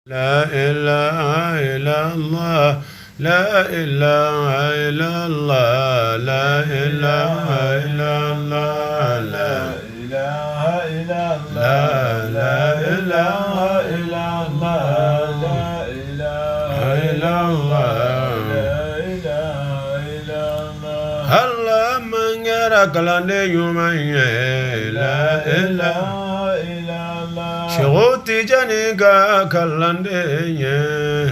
لا إله إلا الله لا إله إلا الله لا إله إلا الله لا إله إلا الله لا إله إلا الله لا إله إلا الله لا إله إلا الله الله من يرك لنا يومين لا إله شغوتي جانيكا كالندي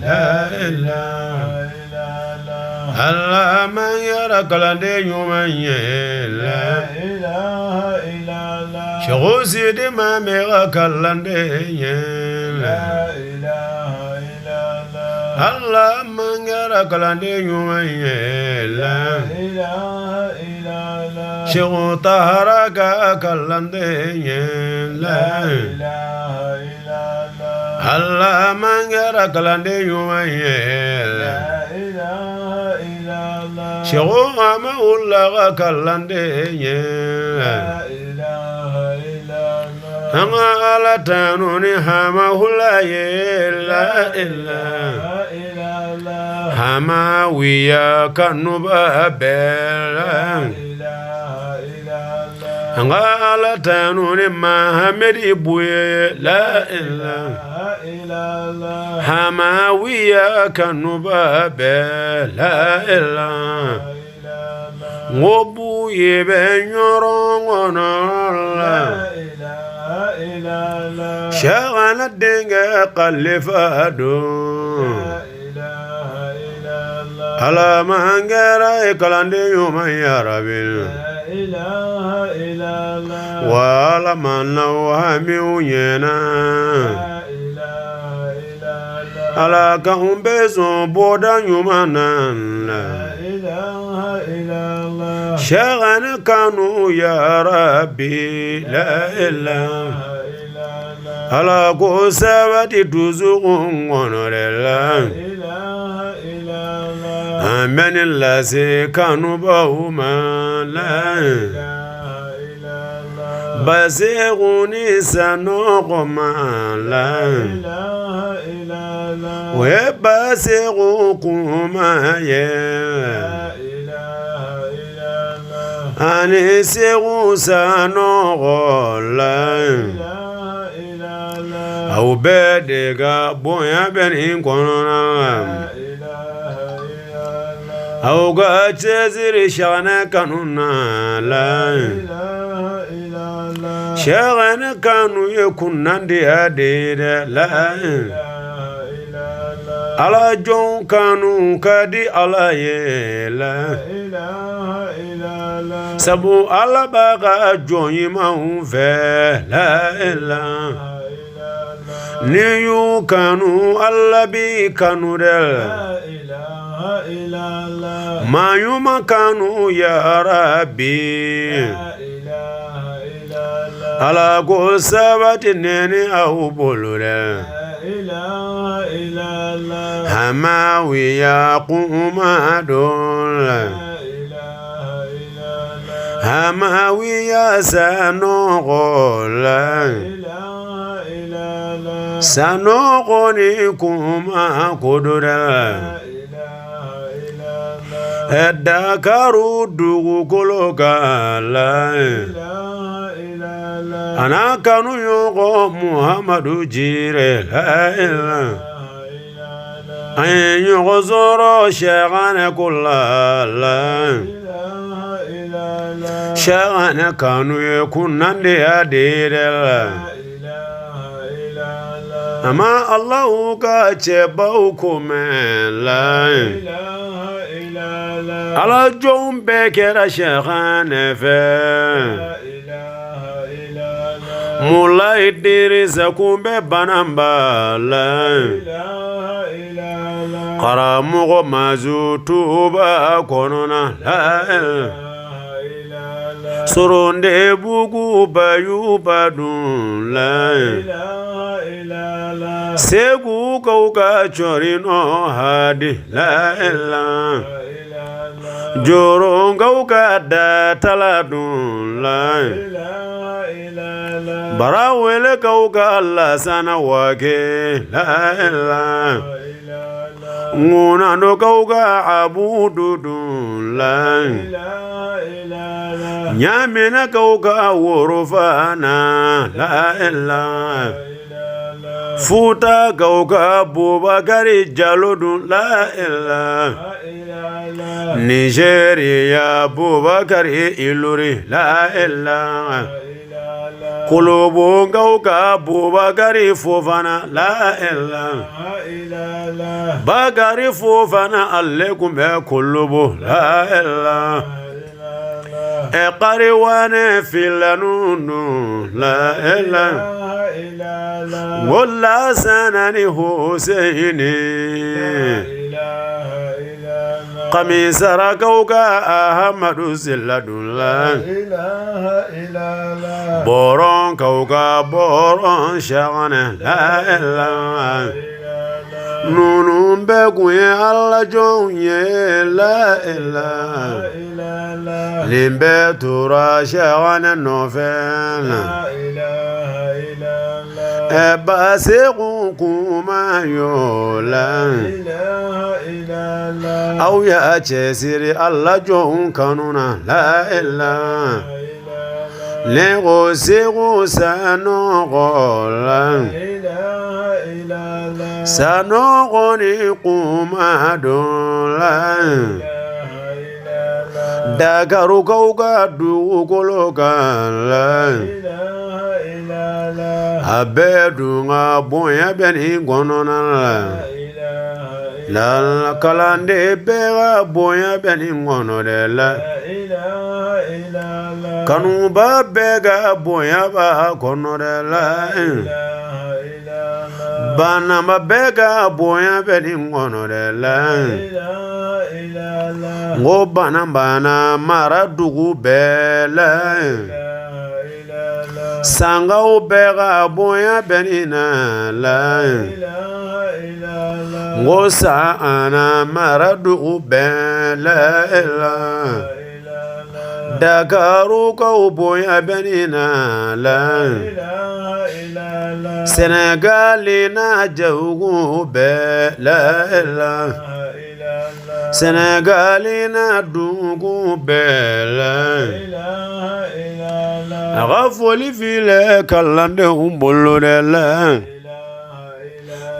لا إله إلا الله من يرى كالندي يومين لا إله إلا الله شغوتي دما ميغا كالندي لا إله إلا الله من يرى كالندي يومين لا إله إلا الله شغوتا هراكا كالندي لا إله Allah mangara kalande yumaye la ilaha illallah Shehu ama ullaga kalande la ilaha illallah Hanga ala tanuni hama hulaye la ilaha illallah Hama wiya kanuba bela Angala tanuni Muhammad ibuye la ilaha illallah Hamawiya kanuba be la ilaha ngobu yebe nyorongono la ilaha illallah shagana denga qalifado la ilaha illallah ala mangara kalande yuma ya rabbil ilaha illallah wala manna wahmi yena la ilaha illallah ala kahumbezo boda yumana la ilaha illallah shagana kanu ya rabbi la ilaha illallah ala kusabati tuzuqun la ilaha illallah amen lase kanu bauma la ilaha illallah basiruni sanqoma la ilaha illallah wa basirukuma ya ilaha illallah anisiru sanqola ilaha illallah au bedega boya benin konona Auga cheziri shagana kanuna la ilaha illallah shagana kanu yekunandi adida la ilaha illallah ala jon kanu kadi ala ye la ilaha illallah sabu ala baga jon yimau ve la ilaha illallah niyu kanu alla bi kanu del Mayuma kanu ya Rabbi ala ko sabati nene au bolure hamawi ya quma dole hamawi ya sanogola sanogoni kuma kudura Dakaru dugu kolokala Anakanu yoko Muhammadu jire la Ayin yoko zoro shagane kulala Shagane kanu yekunande adire Ama Allahu ka cheba ukumela ala jombe kera shekhane fe mula Idrisa kumbe banambala karamugo mazutuba konona la Soronde bugu bayu badun la ilaha illallah Segu kauka chorino hadi la ilaha Jorong kauka dataladun la ilaha Barawele kauka Allah sana wake la ilaha Nguna no kauka abududun la Nyamena kauka worofana la ilaha Futa kauka Bubakari Jalodun la ilaha Nigeria Bubakari Iluri la ilaha Kolobo kauka Bubakari Fofana la ilaha Bakari Fofana Allekumbe Kolobo la ilaha Eqariwane filanunu la ilaha Walla sanani Husseini Qamisara kauka Ahmadu Zilladun la ilaha Boron kauka Boron Shagana la ilaha Nunun beguye Allah jonye la ilaha Limbe tura Shagana novena Eba segun kuma yola Au ya chesiri Allah johun kanuna la ilaha Lego segu sano gola Sano goni kuma dola Dagaru kauka du koloka Abedunga boya beni gonona la kalande bega boya beni gonode la kanu ba bega boya ba gonode la bana ma bega boya beni gonode la ngo bana mara dugu bela Sanga ubega boya benina la Ngosa ana maradu ubela Dakaru ka uboya benina la Senegali na jaugu bela Senegali na dugu bela Agafoli file kalande umbolo de la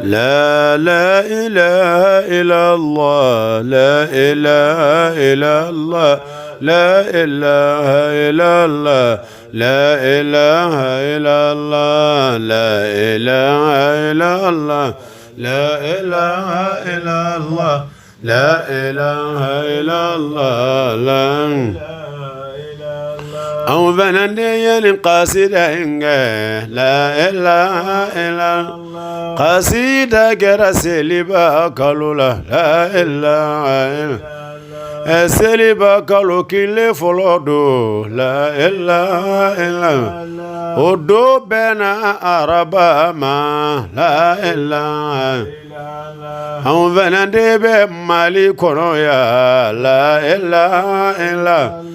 La ilaha illallah La ilaha illallah La ilaha illallah La ilaha illallah La ilaha illallah La ilaha illallah La ilaha illallah La أو بنندي القصيدة لا إله إلا الله قصيدة كرسي باكلولا لا إله إلا سلي باكلو كل فلودو لا إله إلا ودو بنا عربا ما لا إله أو بنندي بمالي كونويا لا إله إلا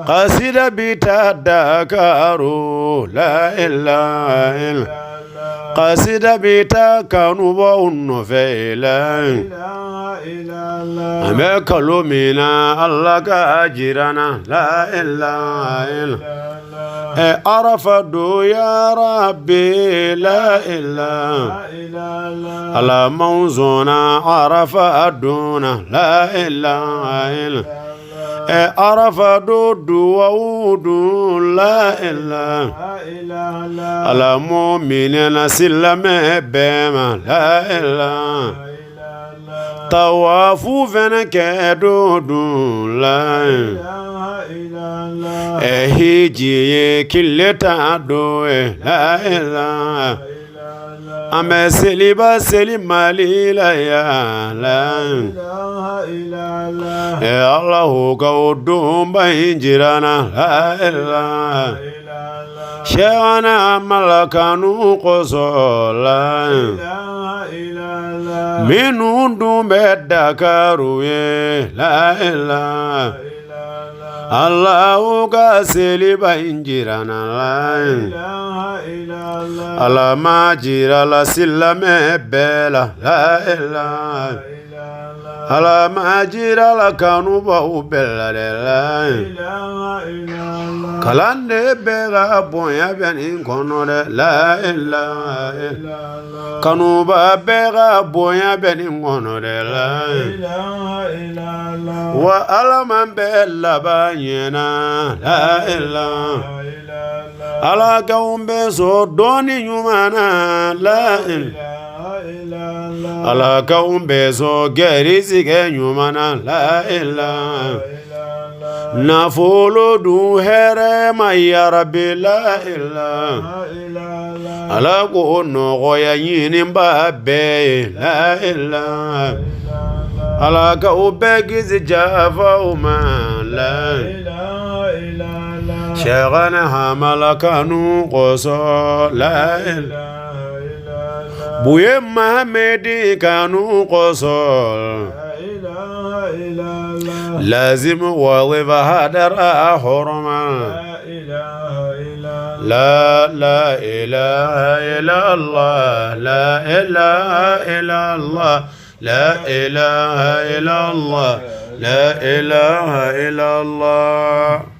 قصيدة بيتا داكارو لا إله إلا قصيدة بيتا كانوا بون فيلا أما كلومينا الله كاجرنا لا إله إلا عرف دو يا ربي لا إله على موزونا عرف أدونا لا إله إلا عرف دو وودو لا إله على مؤمنين سلم بما لا إله طوافو فنك دو لا هيجي كل تعدو لا إله أما سليبا سليم مالي لا يا لا إله إلا الله يا الله كودوم بين جيرانا لا إله إلا الله شيخنا ملكانو قصولا إله إلا الله من دون بدكارو لا إله الله كسلي بينجرنا لا إله إلا الله الله ما جرى لا سلم بلا لا إله الله ما جرى لا كانوا بهو بلا لا إله إلا الله كلام بلا بويا بين كونو لا إله كانوا بلا بويا بين كونو لا إله إلا الله وألم بلا بينا لا إله على قوم بصدوني يمانا لا إله على قوم بصو غريزك يمانا لا إله نفولو دو هرم يا ربي لا إله على قوم غويا ينبابي لا إله على قوم بجز جافوما لا إله شيخنا ملكانو قصو لا إله بوي محمد كانوا قصو لازم وظيفة هدر حرما لا إله إلا الله لا إله إلا الله لا إله إلا الله لا إله إلا الله